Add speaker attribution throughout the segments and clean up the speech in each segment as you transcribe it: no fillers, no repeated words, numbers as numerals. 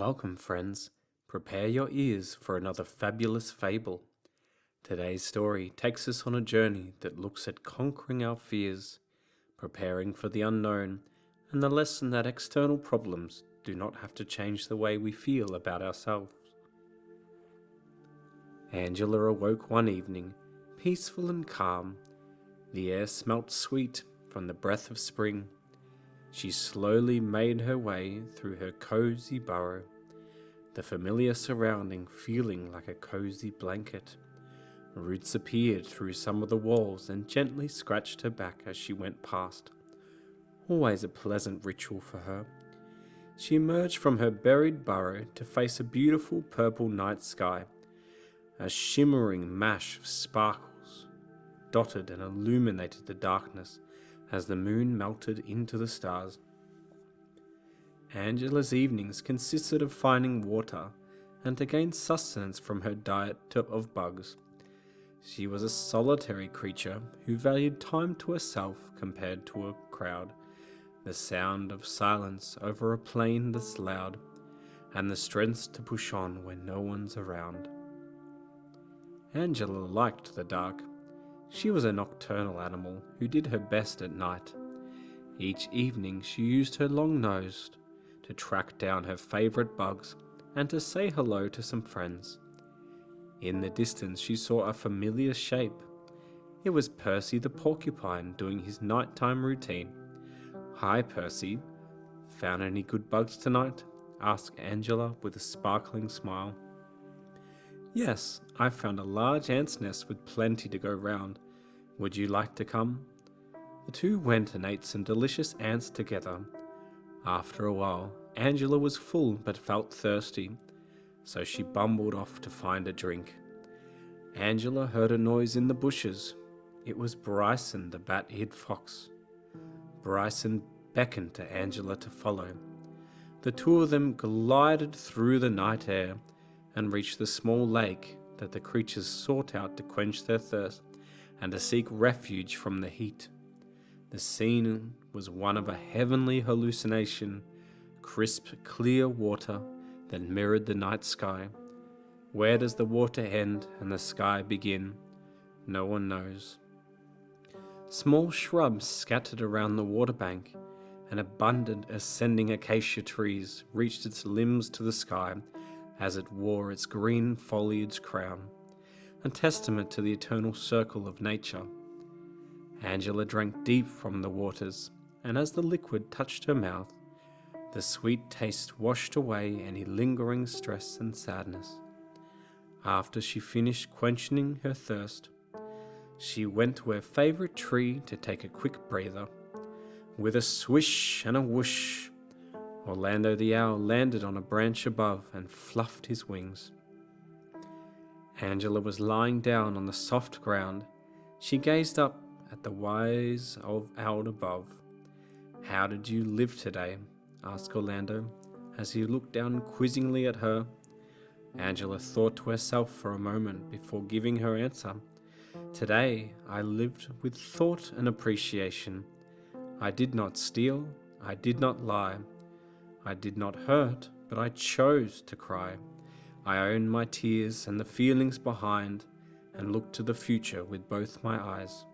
Speaker 1: Welcome, friends. Prepare your ears for another fabulous fable. Today's story takes us on a journey that looks at conquering our fears, preparing for the unknown, and the lesson that external problems do not have to change the way we feel about ourselves. Angela awoke one evening, peaceful and calm. The air smelt sweet from the breath of spring. She slowly made her way through her cozy burrow, the familiar surrounding feeling like a cozy blanket. Roots appeared through some of the walls and gently scratched her back as she went past. Always a pleasant ritual for her. She emerged from her buried burrow to face a beautiful purple night sky. A shimmering mash of sparkles dotted and illuminated the darkness as the moon melted into the stars. Angela's evenings consisted of finding water and to gain sustenance from her diet of bugs. She was a solitary creature who valued time to herself compared to a crowd, the sound of silence over a plain that's loud, and the strength to push on when no one's around. Angela liked the dark. She was a nocturnal animal who did her best at night. Each evening she used her long nose to track down her favourite bugs and to say hello to some friends. In the distance she saw a familiar shape. It was Percy the porcupine doing his nighttime routine. "Hi, Percy. Found any good bugs tonight?" asked Angela with a sparkling smile. "Yes, I found a large ant's nest with plenty to go round. Would you like to come?" The two went and ate some delicious ants together. After a while, Angela was full but felt thirsty, so she bumbled off to find a drink. Angela heard a noise in the bushes. It was Bryson, the bat-eared fox. Bryson beckoned to Angela to follow. The two of them glided through the night air and reached the small lake that the creatures sought out to quench their thirst and to seek refuge from the heat. The scene was one of a heavenly hallucination, crisp, clear water that mirrored the night sky. Where does the water end and the sky begin? No one knows. Small shrubs scattered around the waterbank, and abundant ascending acacia trees reached its limbs to the sky as it wore its green foliage crown, a testament to the eternal circle of nature. Angela drank deep from the waters, and as the liquid touched her mouth, the sweet taste washed away any lingering stress and sadness. After she finished quenching her thirst, she went to her favourite tree to take a quick breather. With a swish and a whoosh, Orlando the owl landed on a branch above and fluffed his wings. Angela was lying down on the soft ground. She gazed up at the wise owl above. "How did you live today?" asked Orlando, as he looked down quizzingly at her. Angela thought to herself for a moment before giving her answer. "Today I lived with thought and appreciation. I did not steal, I did not lie. I did not hurt, but I chose to cry. I owned my tears and the feelings behind, and looked to the future with both my eyes."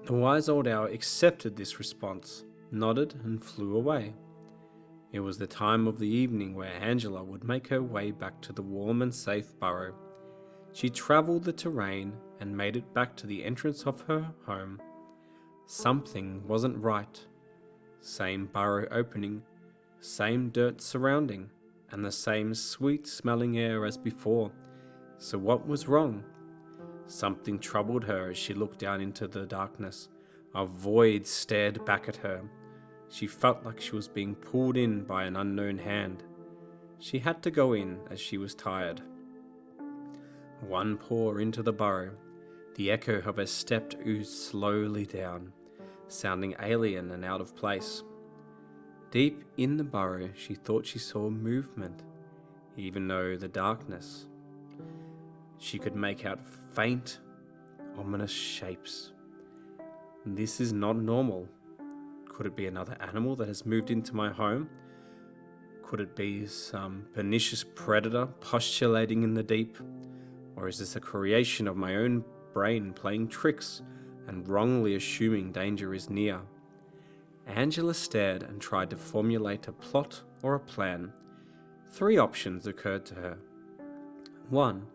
Speaker 1: The wise old owl accepted this response, nodded, and flew away. It was the time of the evening where Angela would make her way back to the warm and safe burrow. She travelled the terrain and made it back to the entrance of her home. Something wasn't right. Same burrow opening, same dirt surrounding, and the same sweet-smelling air as before. So what was wrong? Something troubled her as she looked down into the darkness. A void stared back at her. She felt like she was being pulled in by an unknown hand. She had to go in as she was tired. One paw into the burrow, the echo of her step oozed slowly down, sounding alien and out of place. Deep in the burrow, she thought she saw movement, even though the darkness. She could make out faint, ominous shapes. This is not normal. Could it be another animal that has moved into my home? Could it be some pernicious predator postulating in the deep? Or is this a creation of my own brain playing tricks and wrongly assuming danger is near? Angela stared and tried to formulate a plot or a plan. 3 options occurred to her. 1.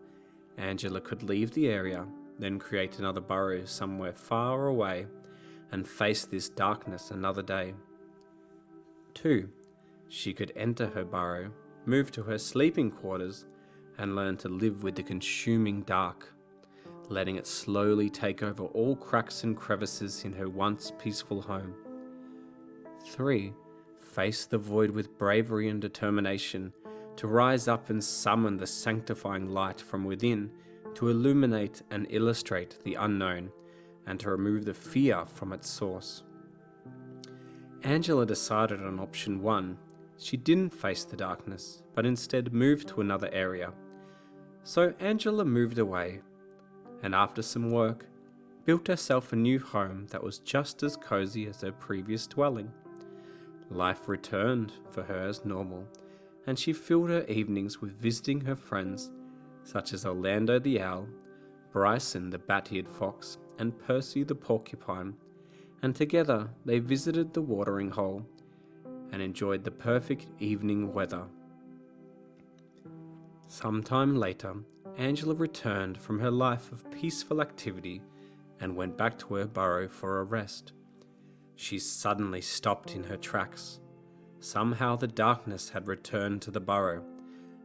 Speaker 1: Angela could leave the area, then create another burrow somewhere far away and face this darkness another day. 2. She could enter her burrow, move to her sleeping quarters, and learn to live with the consuming dark, letting it slowly take over all cracks and crevices in her once peaceful home. 3. Face the void with bravery and determination, to rise up and summon the sanctifying light from within, to illuminate and illustrate the unknown, and to remove the fear from its source. Angela decided on option 1. She didn't face the darkness, but instead moved to another area. So Angela moved away, and after some work, built herself a new home that was just as cozy as her previous dwelling. Life returned for her as normal, and she filled her evenings with visiting her friends, such as Orlando the owl, Bryson the bat-eared fox, and Percy the porcupine, and together they visited the watering hole and enjoyed the perfect evening weather. Sometime later, Angela returned from her life of peaceful activity and went back to her burrow for a rest. She suddenly stopped in her tracks. Somehow the darkness had returned to the burrow,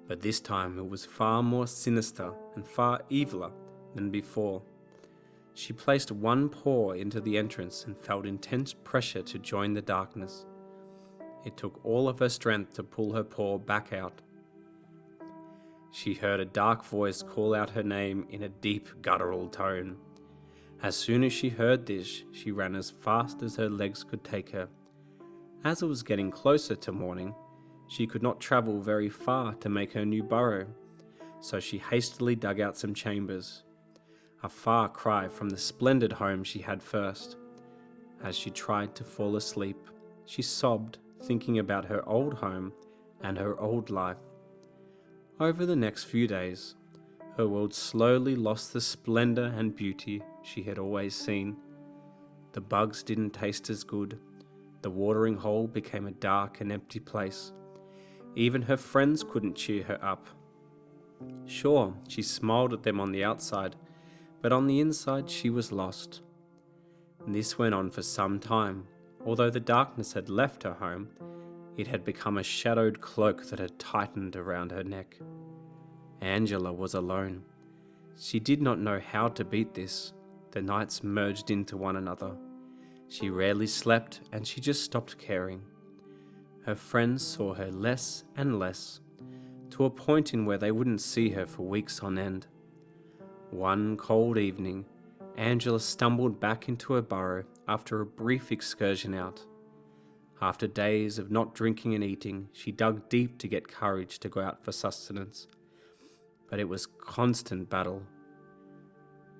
Speaker 1: but this time it was far more sinister and far eviler than before. She placed one paw into the entrance and felt intense pressure to join the darkness. It took all of her strength to pull her paw back out. She heard a dark voice call out her name in a deep guttural tone. As soon as she heard this, she ran as fast as her legs could take her. As it was getting closer to morning, she could not travel very far to make her new burrow, so she hastily dug out some chambers, a far cry from the splendid home she had first. As she tried to fall asleep, she sobbed, thinking about her old home and her old life. Over the next few days, her world slowly lost the splendor and beauty she had always seen. The bugs didn't taste as good. The watering hole became a dark and empty place. Even her friends couldn't cheer her up. Sure, she smiled at them on the outside, but on the inside she was lost. This went on for some time. Although the darkness had left her home, it had become a shadowed cloak that had tightened around her neck. Angela was alone. She did not know how to beat this. The nights merged into one another. She rarely slept, and she just stopped caring. Her friends saw her less and less, to a point in where they wouldn't see her for weeks on end. One cold evening, Angela stumbled back into her burrow after a brief excursion out. After days of not drinking and eating, she dug deep to get courage to go out for sustenance. But it was constant battle.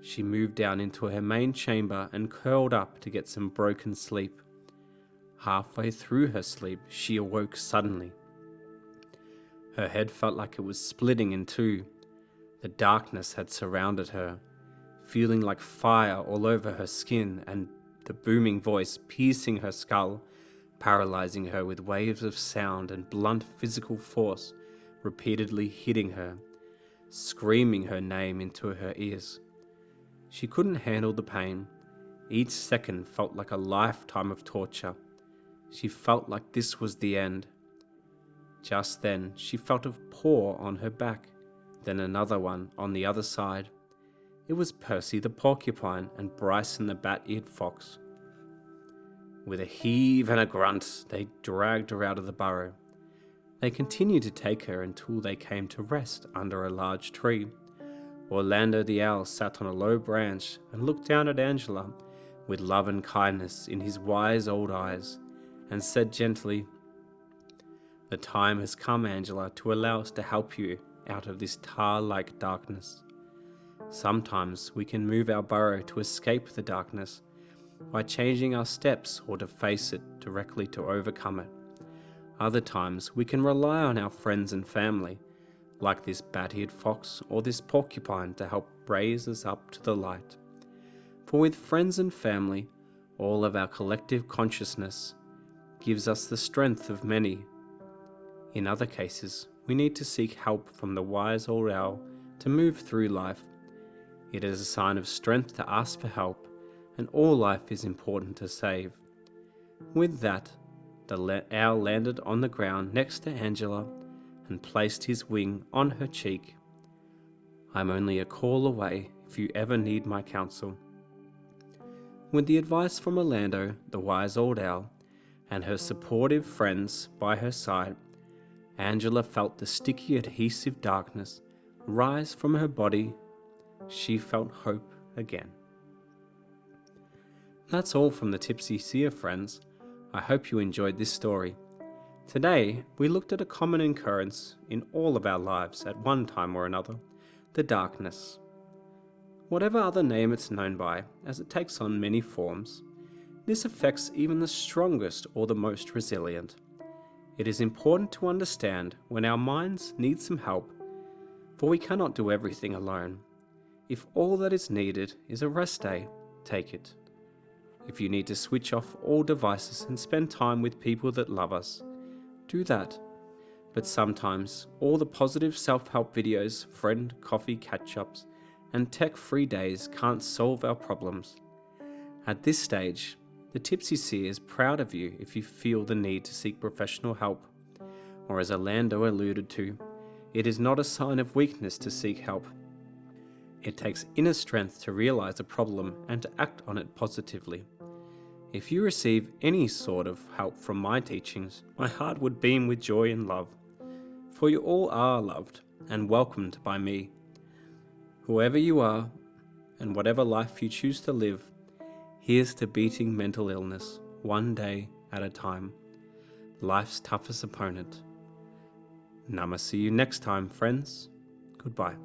Speaker 1: She moved down into her main chamber and curled up to get some broken sleep. Halfway through her sleep, she awoke suddenly. Her head felt like it was splitting in two. The darkness had surrounded her, feeling like fire all over her skin, and the booming voice piercing her skull, paralyzing her with waves of sound and blunt physical force, repeatedly hitting her, screaming her name into her ears. She couldn't handle the pain. Each second felt like a lifetime of torture. She felt like this was the end. Just then, she felt a paw on her back, then another one on the other side. It was Percy the porcupine and Bryson the bat-eared fox. With a heave and a grunt, they dragged her out of the burrow. They continued to take her until they came to rest under a large tree. Orlando the owl sat on a low branch and looked down at Angela with love and kindness in his wise old eyes, and said gently, "The time has come, Angela, to allow us to help you out of this tar-like darkness. Sometimes we can move our burrow to escape the darkness by changing our steps or to face it directly to overcome it. Other times we can rely on our friends and family, like this bat-eared fox or this porcupine, to help raise us up to the light. For with friends and family, all of our collective consciousness gives us the strength of many. In other cases, we need to seek help from the wise old owl to move through life. It is a sign of strength to ask for help, and all life is important to save. With that, the owl landed on the ground next to Angela and placed his wing on her cheek. I'm only a call away if you ever need my counsel. With the advice from Orlando, the wise old owl, and her supportive friends by her side, Angela felt the sticky adhesive darkness rise from her body. She felt hope again. That's all from the Tipsy Seer, friends. I hope you enjoyed this story. Today, we looked at a common occurrence in all of our lives at one time or another, the darkness. Whatever other name it's known by, as it takes on many forms, this affects even the strongest or the most resilient. It is important to understand when our minds need some help, for we cannot do everything alone. If all that is needed is a rest day, take it. If you need to switch off all devices and spend time with people that love us, do that. But sometimes all the positive self-help videos, friend coffee catch-ups, and tech-free days can't solve our problems. At this stage, the Tipsy Seer is proud of you if you feel the need to seek professional help. Or as Orlando alluded to, it is not a sign of weakness to seek help. It takes inner strength to realize a problem and to act on it positively. If you receive any sort of help from my teachings, my heart would beam with joy and love. For you all are loved and welcomed by me. Whoever you are, and whatever life you choose to live, here's to beating mental illness one day at a time. Life's toughest opponent. I'ma see you next time, friends. Goodbye.